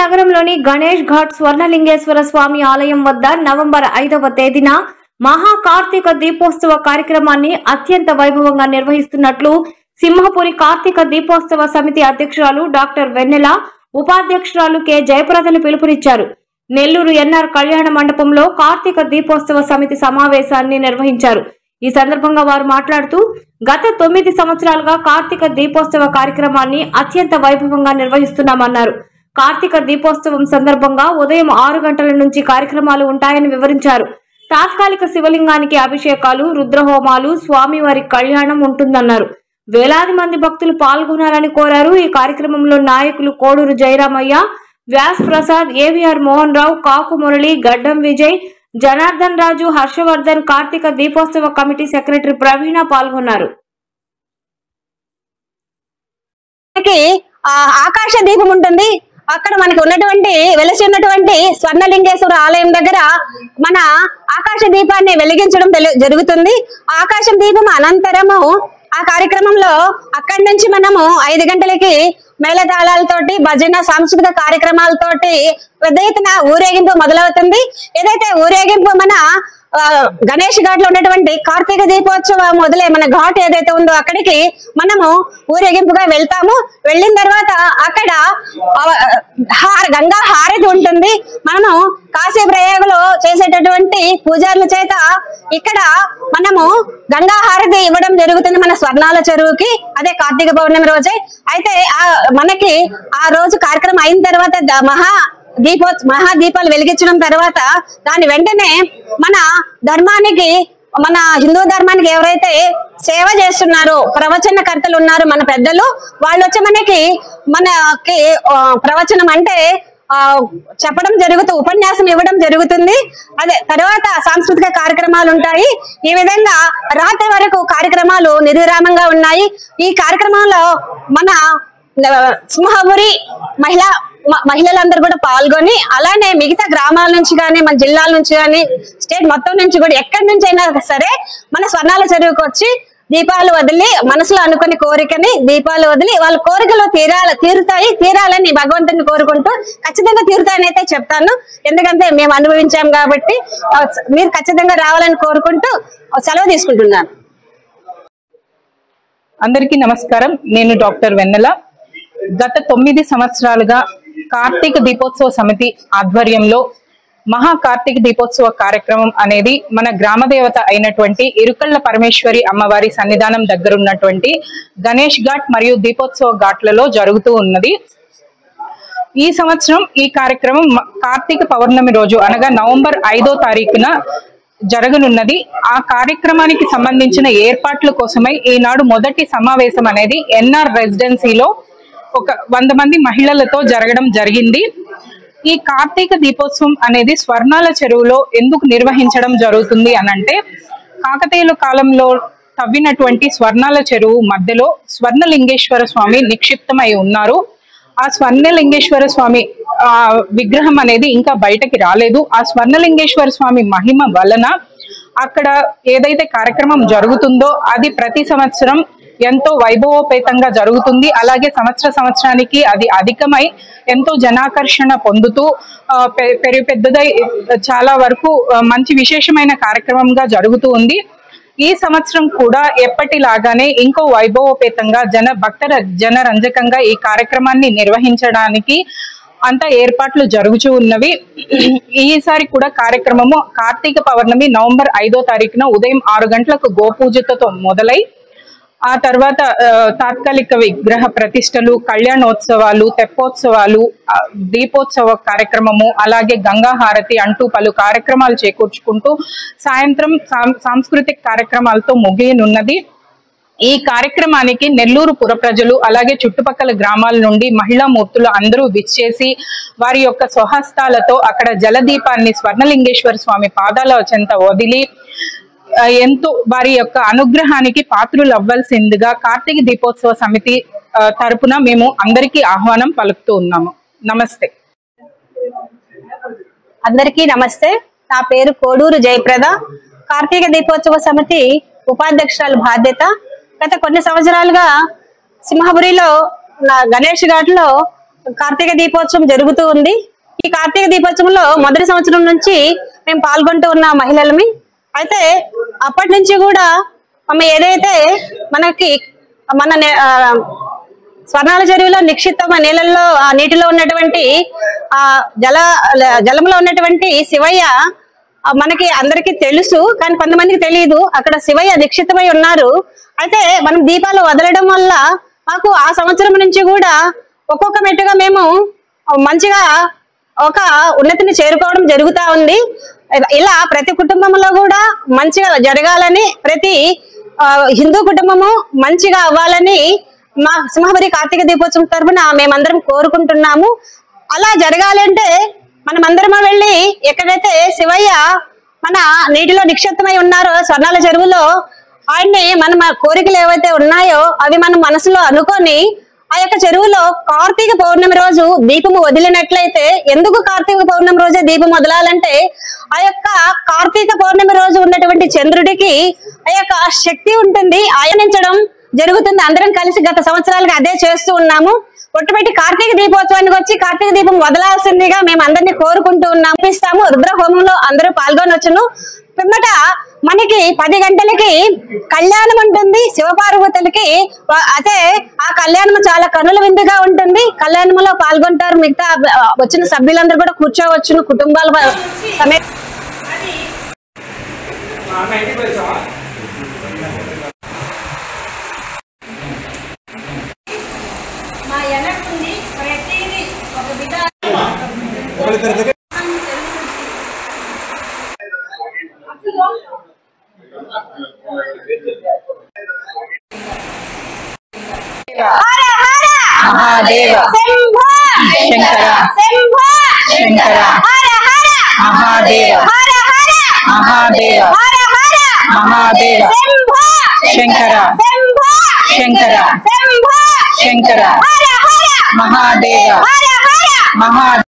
నగరంలోని గణేష్ ఘాట్ స్వర్ణలింగేశ్వర స్వామి ఆలయం వద్ద నవంబర్ 5వ తేదీన మహా కార్తీక దీపోత్సవ కార్యక్రమాన్ని అత్యంత వైభవంగా నిర్వహిస్తున్నట్లు సింహపురి కార్తీక దీపోత్సవ సమితి అధ్యక్షురాలు డాక్టర్ వెన్నెల, ఉపాధ్యక్షురాలు కె జయప్రదలు పిలుపునిచ్చారు. నెల్లూరు ఎన్ఆర్ కళ్యాణ మండపంలో కార్తీక దీపోత్సవ సమితి సమావేశాన్ని నిర్వహించారు. ఈ సందర్భంగా వారు మాట్లాడుతూ గత 9 సంవత్సరాలుగా కార్తీక దీపోత్సవ కార్యక్రమాన్ని అత్యంత వైభవంగా నిర్వహిస్తున్నామన్నారు. కార్తీక దీపోత్సవం సందర్భంగా ఉదయం 6 గంటల నుంచి కార్యక్రమాలు ఉంటాయని వివరించారు. తాత్కాలిక శివలింగానికి అభిషేకాలు, రుద్రహోమాలు, స్వామివారి కళ్యాణం ఉంటుందన్నారు. వేలాది మంది భక్తులు పాల్గొనాలని కోరారు. ఈ కార్యక్రమంలో నాయకులు కోడూరు జయరామయ్య, వ్యాస్ ప్రసాద్, ఏవిఆర్ మోహన్ రావు, కాకు మురళి, గడ్డం విజయ్, జనార్దన్ రాజు, హర్షవర్ధన్, కార్తీక దీపోత్సవ కమిటీ సెక్రటరీ ప్రవీణ పాల్గొన్నారు. ఆకాశ దీపం ఉంటుంది. అక్కడ మనకి ఉన్నటువంటి వెలసి ఉన్నటువంటి స్వర్ణలింగేశ్వర ఆలయం దగ్గర మన ఆకాశ దీపాన్ని వెలిగించడం జరుగుతుంది. ఆకాశ దీపం అనంతరము ఆ కార్యక్రమంలో అక్కడి నుంచి మనము 5 గంటలకి మేళతాళాలతోటి, భజన, సాంస్కృతిక కార్యక్రమాలతోటి పెద్ద ఎత్తున ఊరేగింపు మొదలవుతుంది. ఏదైతే ఊరేగింపు మన గణేష్ ఘాట్ లో ఉన్నటువంటి కార్తీక దీపోత్సవం మొదలై మన ఘాట్ ఏదైతే ఉందో అక్కడికి మనము ఊరేగింపుగా వెళ్తాము. వెళ్ళిన తర్వాత అక్కడ గంగా హారతి ఉంటుంది. మనము కాశీ ప్రయాగలో చేసేటటువంటి పూజారుల చేత ఇక్కడ మనము గంగా హారతి ఇవ్వడం జరుగుతుంది మన స్వర్ణాల చెరువుకి. అదే కార్తీక పౌర్ణమి రోజే. అయితే మనకి ఆ రోజు కార్యక్రమం అయిన తర్వాత మహాదీపాలు వెలిగించడం తర్వాత దాని వెంటనే మన ధర్మానికి, మన హిందూ ధర్మానికి ఎవరైతే సేవ చేస్తున్నారో ప్రవచనకర్తలు ఉన్నారు, మన పెద్దలు, వాళ్ళు వచ్చి మనకి ప్రవచనం అంటే చెప్పడం జరుగుతుంది, ఉపన్యాసం ఇవ్వడం జరుగుతుంది. అదే తర్వాత సాంస్కృతిక కార్యక్రమాలు ఉంటాయి. ఈ విధంగా రాత్రి వరకు కార్యక్రమాలు నిర్విరామంగా ఉన్నాయి. ఈ కార్యక్రమంలో మన సింహపురి మహిళలందరూ కూడా పాల్గొని, అలానే మిగతా గ్రామాల నుంచి కానీ, మన జిల్లాల నుంచి కానీ, స్టేట్ మొత్తం నుంచి కూడా ఎక్కడి నుంచి అయినా సరే మన స్వర్ణాల చెరువుకు వచ్చి దీపాలు వదిలి, మనసులో అనుకునే కోరికని దీపాలు వదిలి వాళ్ళ కోరికలు తీరాలని భగవంతుని కోరుకుంటూ ఖచ్చితంగా తీరుతాయని అయితే చెప్తాను. ఎందుకంటే మేము అనుభవించాం కాబట్టి మీరు ఖచ్చితంగా రావాలని కోరుకుంటూ సెలవు తీసుకుంటున్నాను. అందరికీ నమస్కారం. నేను డాక్టర్ వెన్నెల. గత 9 సంవత్సరాలుగా కార్తీక దీపోత్సవ సమితి ఆధ్వర్యంలో మహా కార్తీక దీపోత్సవ కార్యక్రమం అనేది మన గ్రామ దేవత అయినటువంటి ఇరుకళ్ళ పరమేశ్వరి అమ్మవారి సన్నిధానం దగ్గర ఉన్నటువంటి గణేష్ ఘాట్ మరియు దీపోత్సవ ఘాట్లలో జరుగుతూ ఉన్నది. ఈ సంవత్సరం ఈ కార్యక్రమం కార్తీక పౌర్ణమి రోజు అనగా నవంబర్ 5వ తారీఖున జరగనున్నది. ఆ కార్యక్రమానికి సంబంధించిన ఏర్పాట్ల కోసమై ఈనాడు మొదటి సమావేశం అనేది ఎన్ఆర్ రెసిడెన్సీలో ఒక 100 మంది మహిళలతో జరగడం జరిగింది. ఈ కార్తీక దీపోత్సవం అనేది స్వర్ణాల చెరువులో ఎందుకు నిర్వహించడం జరుగుతుంది అనంటే, కాకతీయుల కాలంలో తవ్వినటువంటి స్వర్ణాల చెరువు మధ్యలో స్వర్ణలింగేశ్వర స్వామి నిక్షిప్తమై ఉన్నారు. ఆ స్వర్ణలింగేశ్వర స్వామి విగ్రహం అనేది ఇంకా బయటకి రాలేదు. ఆ స్వర్ణలింగేశ్వర స్వామి మహిమ వలన అక్కడ ఏదైతే కార్యక్రమం జరుగుతుందో అది ప్రతి సంవత్సరం ఎంతో వైభవోపేతంగా జరుగుతుంది. అలాగే సంవత్సరానికి అది అధికమై ఎంతో జనాకర్షణ పొందుతూ పెద్దదై చాలా వరకు మంచి విశేషమైన కార్యక్రమంగా జరుగుతూ ఉంది. ఈ సంవత్సరం కూడా ఎప్పటిలాగానే ఇంకో వైభవోపేతంగా జనరంజకంగా ఈ కార్యక్రమాన్ని నిర్వహించడానికి అంతా ఏర్పాట్లు జరుగుతూ ఉన్నవి. ఈసారి కూడా కార్యక్రమము కార్తీక పౌర్ణమి నవంబర్ 5వ తారీఖున ఉదయం 6 గంటలకు గోపూజతో మొదలై ఆ తర్వాత తాత్కాలిక విగ్రహ ప్రతిష్టలు, కళ్యాణోత్సవాలు, తెప్పోత్సవాలు, దీపోత్సవ కార్యక్రమము, అలాగే గంగా హారతి అంటూ పలు కార్యక్రమాలు చేకూర్చుకుంటూ సాయంత్రం సాంస్కృతిక కార్యక్రమాలతో ముగియనున్నది. ఈ కార్యక్రమానికి నెల్లూరు పుర ప్రజలు అలాగే చుట్టుపక్కల గ్రామాల నుండి మహిళా మూర్తులు అందరూ విచ్చేసి వారి యొక్క స్వహస్తాలతో అక్కడ జలదీపాన్ని స్వర్ణలింగేశ్వర స్వామి పాదాల చెంత వదిలి ఎంతో వారి యొక్క అనుగ్రహానికి పాత్రులు అవ్వాల్సిందిగా కార్తీక దీపోత్సవ సమితి తరపున మేము అందరికీ ఆహ్వానం పలుకుతూ ఉన్నాము. నమస్తే. అందరికీ నమస్తే. నా పేరు కోడూరు జయప్రద. కార్తీక దీపోత్సవ సమితి ఉపాధ్యక్షురాలు బాధ్యత. గత కొన్ని సంవత్సరాలుగా సింహపురిలో గణేష్ ఘాట్ లో కార్తీక దీపోత్సవం జరుగుతూ ఉంది. ఈ కార్తీక దీపోత్సవంలో మొదటి సంవత్సరం నుంచి మేము పాల్గొంటూ ఉన్న మహిళలమి. అయితే అప్పటి నుంచి కూడా ఏదైతే మనకి మన స్వర్ణాల చెరువులో నిక్షిప్త నీళ్ళల్లో ఆ నీటిలో ఉన్నటువంటి ఆ జలంలో ఉన్నటువంటి శివయ్య మనకి అందరికీ తెలుసు, కానీ కొంతమందికి తెలియదు. అక్కడ శివయ్య నిక్షిప్తమై ఉన్నారు. అయితే మనం దీపాలు వదలడం వల్ల మాకు ఆ సంవత్సరం నుంచి కూడా ఒక్కొక్క మెట్టుగా మేము మంచిగా ఒక ఉన్నతిని చేరుకోవడం జరుగుతా ఉంది. ఇలా ప్రతి కుటుంబంలో కూడా మంచిగా జరగాలని, ప్రతి హిందూ కుటుంబము మంచిగా అవ్వాలని మా సింహపురి కార్తీక దీపోత్సవం తరఫున మేమందరం కోరుకుంటున్నాము. అలా జరగాలంటే మనమందరం వెళ్ళి ఎక్కడైతే శివయ్య మన నీటిలో నిక్షిప్తమై ఉన్నారో స్వర్ణాల చెరువులో ఆయన్ని మన కోరికలు ఏవైతే ఉన్నాయో అవి మనం మనసులో అనుకొని ఆ యొక్క చెరువులో కార్తీక పౌర్ణమి రోజు దీపము వదిలినట్లయితే, ఎందుకు కార్తీక పౌర్ణమి రోజే దీపం వదలాలంటే ఆ యొక్క కార్తీక పౌర్ణమి రోజు ఉన్నటువంటి చంద్రుడికి ఆ యొక్క శక్తి ఉంటుంది, ఆయనించడం జరుగుతుంది. అందరం కలిసి గత సంవత్సరాలుగా అదే చేస్తూ ఉన్నాము. ఒట్టుపెట్టి కార్తీక దీపోత్సవానికి వచ్చి కార్తీక దీపం వదలాల్సిందిగా మేము అందరినీ కోరుకుంటూ ఉన్నాము. ఇస్తాము. రుద్ర హోమంలో అందరూ పాల్గొనొచ్చును. పిమ్మట మనకి 10 గంటలకి కళ్యాణం ఉంటుంది శివపార్వతులకి. అదే ఆ కళ్యాణం చాలా కనుల విందుగా ఉంటుంది. కళ్యాణంలో పాల్గొంటారు. మిగతా వచ్చిన సభ్యులందరూ కూడా కూర్చోవచ్చును కుటుంబాల సమేత. महादेव शंभो शंकर शंभो शंकर हर हर महादेव हर हर महादेव हर हर महादेव शंभो शंकर शंभो शंकर शंभो शंकर हर हर महादेव हर हर महा